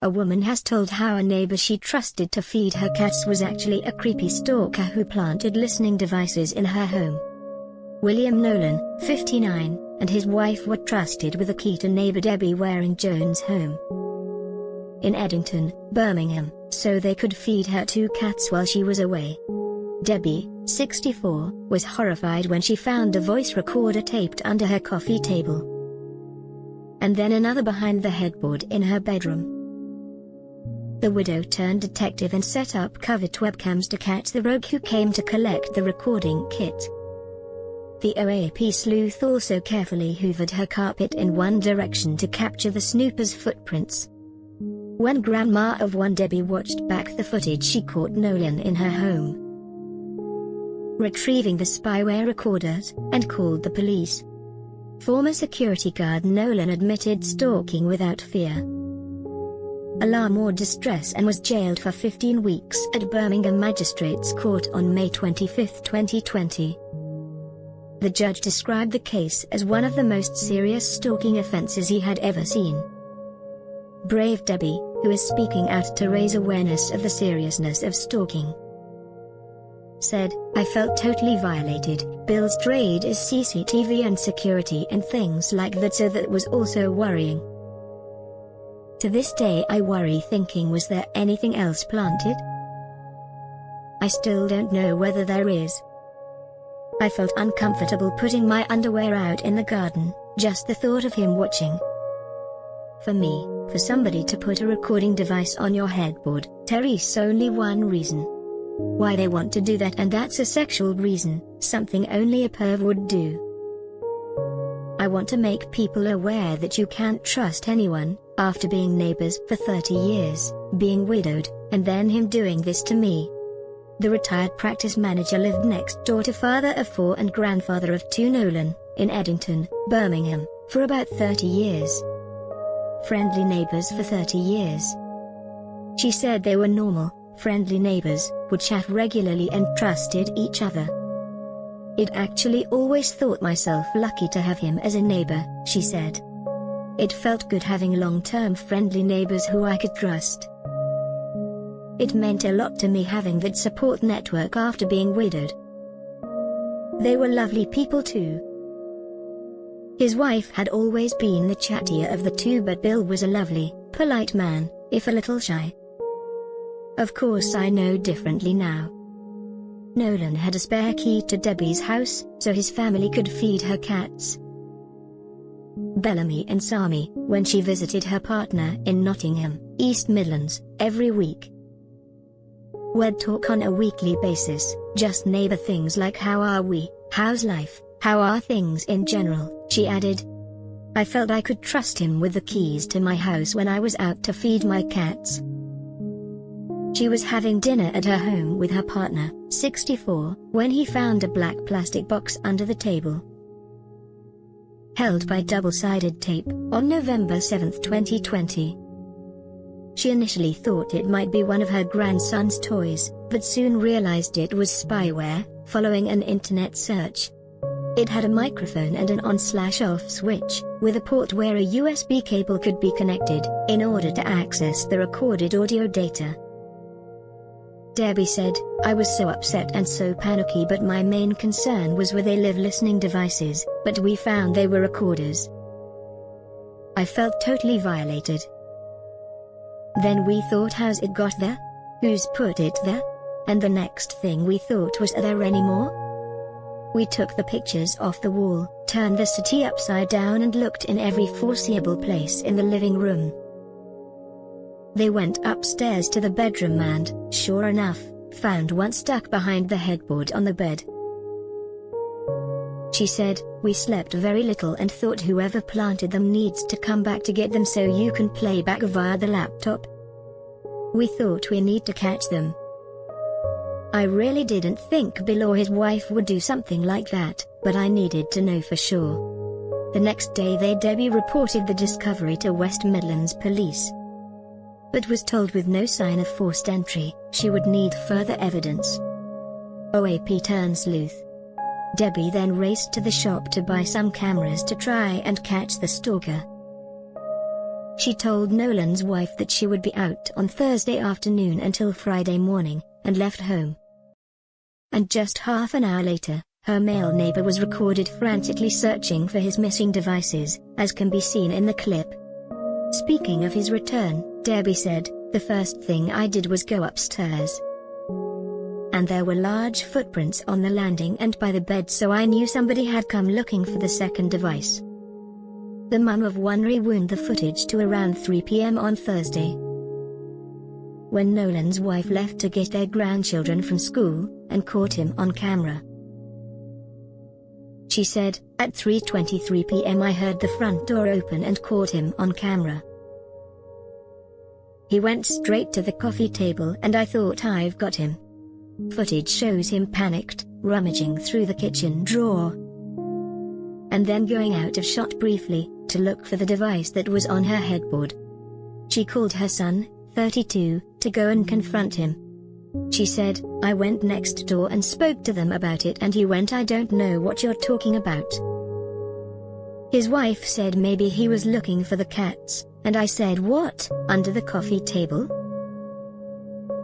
A woman has told how a neighbor she trusted to feed her cats was actually a creepy stalker who planted listening devices in her home. William Nolan, 59, and his wife were trusted with a key to neighbor Debbie Waring-Jones' home in Eddington, Birmingham, so they could feed her 2 cats while she was away. Debbie, 64, was horrified when she found a voice recorder taped under her coffee table, and then another behind the headboard in her bedroom. The widow turned detective and set up covert webcams to catch the rogue who came to collect the recording kit. The OAP sleuth also carefully hoovered her carpet in one direction to capture the snooper's footprints. When Grandma of One Debbie watched back the footage, she caught Nolan in her home, retrieving the spyware recorders, and called the police. Former security guard Nolan admitted stalking without fear, alarm or distress and was jailed for 15 weeks at Birmingham Magistrates Court on May 25, 2020. The judge described the case as one of the most serious stalking offenses he had ever seen. Brave Debbie, who is speaking out to raise awareness of the seriousness of stalking, said, "I felt totally violated. Bill's trade is CCTV and security and things like that, so that was also worrying. To this day I worry, thinking, was there anything else planted? I still don't know whether there is. I felt uncomfortable putting my underwear out in the garden, just the thought of him watching. For me, for somebody to put a recording device on your headboard, Terry's only one reason why they want to do that, and that's a sexual reason, something only a perv would do. I want to make people aware that you can't trust anyone, after being neighbors for 30 years, being widowed, and then him doing this to me." The retired practice manager lived next door to father of 4 and grandfather of 2 Nolan, in Eddington, Birmingham, for about 30 years. Friendly neighbors for 30 years. She said they were normal, friendly neighbors, would chat regularly and trusted each other. "It actually always thought myself lucky to have him as a neighbor," she said. "It felt good having long-term friendly neighbors who I could trust. It meant a lot to me having that support network after being widowed. They were lovely people too." His wife had always been the chattier of the 2, but Bill was a lovely, polite man, if a little shy. "Of course I know differently now." Nolan had a spare key to Debbie's house, so his family could feed her cats, Bellamy and Sammy, when she visited her partner in Nottingham, East Midlands, every week. We'd talk on a weekly basis, just neighbor things like "How are we, how's life, how are things in general," she added. "I felt I could trust him with the keys to my house when I was out to feed my cats." She was having dinner at her home with her partner, 64, when he found a black plastic box under the table, held by double-sided tape, on November 7, 2020. She initially thought it might be one of her grandson's toys, but soon realized it was spyware, following an internet search. It had a microphone and an on/off switch, with a port where a USB cable could be connected, in order to access the recorded audio data. Debbie said, "I was so upset and so panicky, but my main concern was where they live listening devices, but we found they were recorders. I felt totally violated. Then we thought, how's it got there? Who's put it there? And the next thing we thought was, are there any more? We took the pictures off the wall, turned the city upside down and looked in every foreseeable place in the living room. They went upstairs to the bedroom and, sure enough, found one stuck behind the headboard on the bed." She said, "We slept very little and thought whoever planted them needs to come back to get them so you can play back via the laptop. We thought we need to catch them. I really didn't think Bill or his wife would do something like that, but I needed to know for sure." The next day Debbie reported the discovery to West Midlands Police, but was told with no sign of forced entry, she would need further evidence. OAP turned sleuth. Debbie then raced to the shop to buy some cameras to try and catch the stalker. She told Nolan's wife that she would be out on Thursday afternoon until Friday morning, and left home. And just half an hour later, her male neighbor was recorded frantically searching for his missing devices, as can be seen in the clip. Speaking of his return, Debbie said, "The first thing I did was go upstairs. And there were large footprints on the landing and by the bed, so I knew somebody had come looking for the second device." The mum of one rewound the footage to around 3 p.m. on Thursday, when Nolan's wife left to get their grandchildren from school, and caught him on camera. She said, "At 3:23 p.m. I heard the front door open and caught him on camera. He went straight to the coffee table and I thought, I've got him." Footage shows him panicked, rummaging through the kitchen drawer, and then going out of shot briefly, to look for the device that was on her headboard. She called her son, 32, to go and confront him. She said, "I went next door and spoke to them about it and he went, 'I don't know what you're talking about.' His wife said maybe he was looking for the cats, and I said, 'What, under the coffee table?'"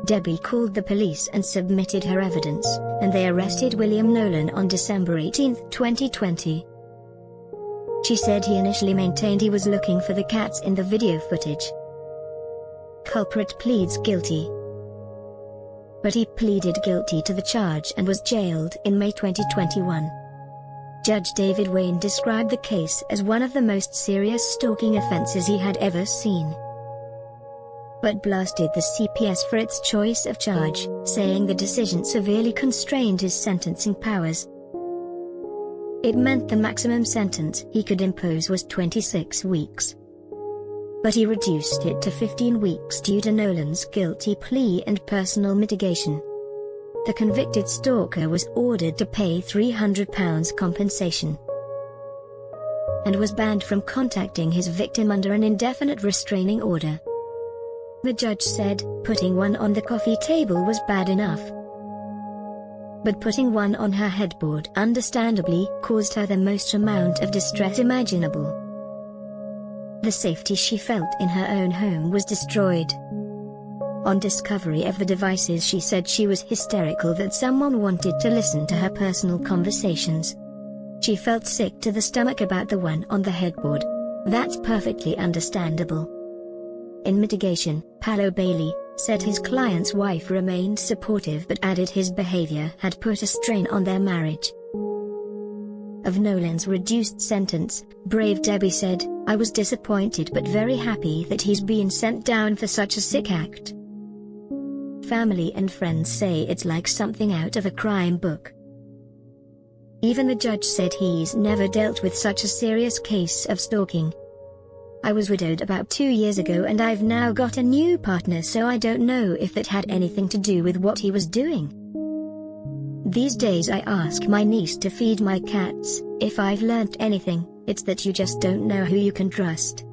Debbie called the police and submitted her evidence, and they arrested William Nolan on December 18, 2020. She said he initially maintained he was looking for the cats in the video footage. Culprit pleads guilty. But he pleaded guilty to the charge and was jailed in May 2021. Judge David Wayne described the case as one of the most serious stalking offenses he had ever seen, but blasted the CPS for its choice of charge, saying the decision severely constrained his sentencing powers. It meant the maximum sentence he could impose was 26 weeks. But he reduced it to 15 weeks due to Nolan's guilty plea and personal mitigation. The convicted stalker was ordered to pay £300 compensation, and was banned from contacting his victim under an indefinite restraining order. The judge said, putting one on the coffee table was bad enough, but putting one on her headboard understandably caused her the most amount of distress imaginable. The safety she felt in her own home was destroyed. On discovery of the devices, she said she was hysterical that someone wanted to listen to her personal conversations. She felt sick to the stomach about the one on the headboard. That's perfectly understandable. In mitigation, Paolo Bailey said his client's wife remained supportive but added his behavior had put a strain on their marriage. Of Nolan's reduced sentence, Brave Debbie said, "I was disappointed but very happy that he's been sent down for such a sick act. Family and friends say it's like something out of a crime book." Even the judge said he's never dealt with such a serious case of stalking. "I was widowed about 2 years ago and I've now got a new partner, so I don't know if that had anything to do with what he was doing. These days I ask my niece to feed my cats. If I've learnt anything, it's that you just don't know who you can trust."